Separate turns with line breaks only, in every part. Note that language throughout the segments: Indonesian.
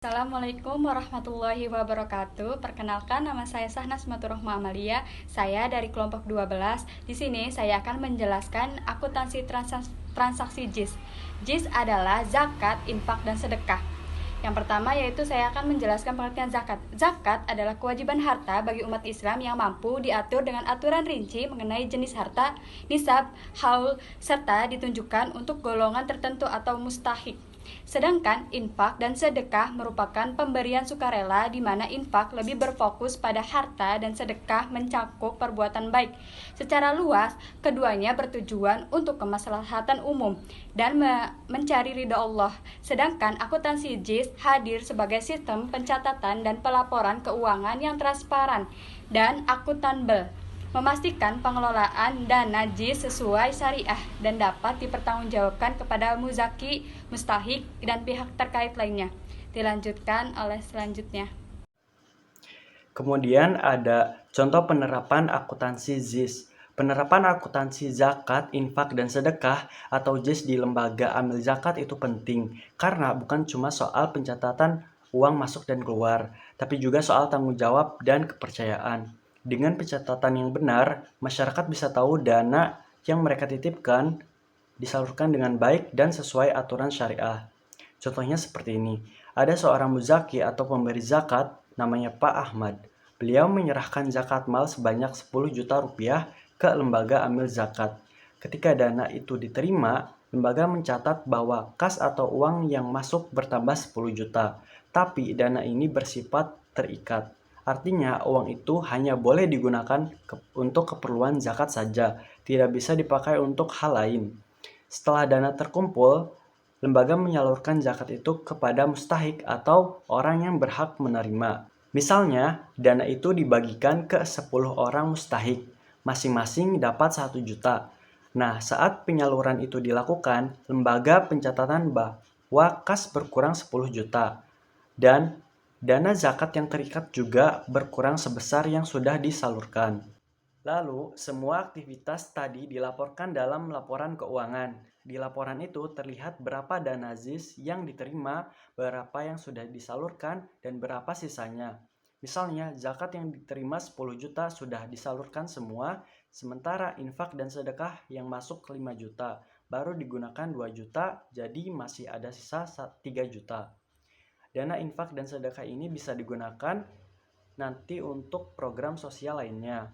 Assalamualaikum warahmatullahi wabarakatuh. Perkenalkan, nama saya Sahnas Maturrohma Amalia. Saya dari kelompok 12. Di sini saya akan menjelaskan akuntansi transaksi JIS. JIS adalah zakat, infak, dan sedekah. Yang pertama yaitu saya akan menjelaskan pengertian zakat. Zakat adalah kewajiban harta bagi umat Islam yang mampu diatur dengan aturan rinci mengenai jenis harta, nisab, haul, serta ditunjukkan untuk golongan tertentu atau mustahik. Sedangkan infak dan sedekah merupakan pemberian sukarela di mana infak lebih berfokus pada harta dan sedekah mencakup perbuatan baik. Secara luas, keduanya bertujuan untuk kemaslahatan umum dan mencari ridha Allah. Sedangkan akuntansi JIS hadir sebagai sistem pencatatan dan pelaporan keuangan yang transparan dan akuntabel, memastikan pengelolaan dana JIS sesuai syariah dan dapat dipertanggungjawabkan kepada muzaki, mustahik, dan pihak terkait lainnya. Dilanjutkan oleh selanjutnya.
Kemudian ada contoh penerapan akuntansi JIS. Penerapan akuntansi zakat, infak, dan sedekah atau JIS di lembaga amil zakat itu penting karena bukan cuma soal pencatatan uang masuk dan keluar, tapi juga soal tanggung jawab dan kepercayaan. Dengan pencatatan yang benar, masyarakat bisa tahu dana yang mereka titipkan disalurkan dengan baik dan sesuai aturan syariah. Contohnya seperti ini, ada seorang muzaki atau pemberi zakat namanya Pak Ahmad. Beliau menyerahkan zakat mal sebanyak 10 juta rupiah ke lembaga amil zakat. Ketika dana itu diterima, lembaga mencatat bahwa kas atau uang yang masuk bertambah 10 juta, tapi dana ini bersifat terikat. Artinya uang itu hanya boleh digunakan untuk keperluan zakat saja, tidak bisa dipakai untuk hal lain. Setelah dana terkumpul, lembaga menyalurkan zakat itu kepada mustahik atau orang yang berhak menerima. Misalnya, dana itu dibagikan ke 10 orang mustahik, masing-masing dapat 1 juta. Nah, saat penyaluran itu dilakukan, lembaga pencatatan bahwa kas berkurang 10 juta dan dana zakat yang terikat juga berkurang sebesar yang sudah disalurkan. Lalu, semua aktivitas tadi dilaporkan dalam laporan keuangan. Di laporan itu terlihat berapa dana ZIS yang diterima, berapa yang sudah disalurkan, dan berapa sisanya. Misalnya, zakat yang diterima 10 juta sudah disalurkan semua, sementara infak dan sedekah yang masuk 5 juta, baru digunakan 2 juta, jadi masih ada sisa 3 juta. Dana infak dan sedekah ini bisa digunakan nanti untuk program sosial lainnya.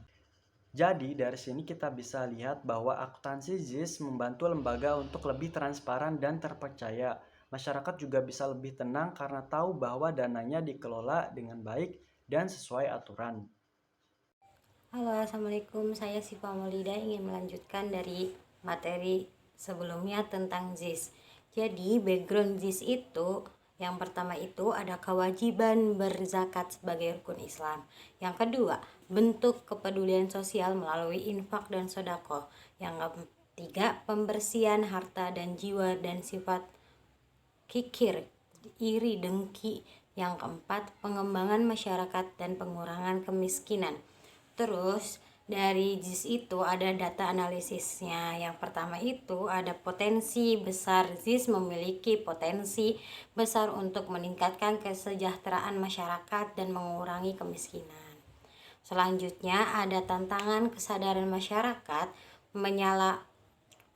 Jadi dari sini kita bisa lihat bahwa akuntansi JIS membantu lembaga untuk lebih transparan dan terpercaya. Masyarakat juga bisa lebih tenang karena tahu bahwa dananya dikelola dengan baik dan sesuai aturan.
Halo, Assalamualaikum. Saya Siva Maulida ingin melanjutkan dari materi sebelumnya tentang JIS. Jadi, background JIS itu yang pertama itu ada kewajiban berzakat sebagai rukun Islam. Yang kedua, bentuk kepedulian sosial melalui infak dan sedekah. Yang ketiga, pembersihan harta dan jiwa dan sifat kikir, iri, dengki. Yang keempat, pengembangan masyarakat dan pengurangan kemiskinan. Terus dari JIS itu ada data analisisnya. Yang pertama itu ada potensi besar. JIS memiliki potensi besar untuk meningkatkan kesejahteraan masyarakat dan mengurangi kemiskinan. Selanjutnya ada tantangan kesadaran masyarakat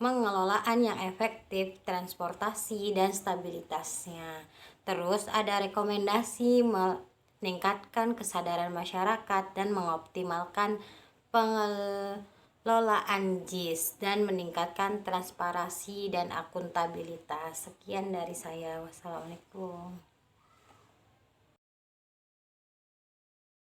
mengelolaan yang efektif, transportasi, dan stabilitasnya. Terus ada rekomendasi meningkatkan kesadaran masyarakat dan mengoptimalkan pengelolaan JIS dan meningkatkan transparansi dan akuntabilitas. Sekian dari saya. Wassalamualaikum.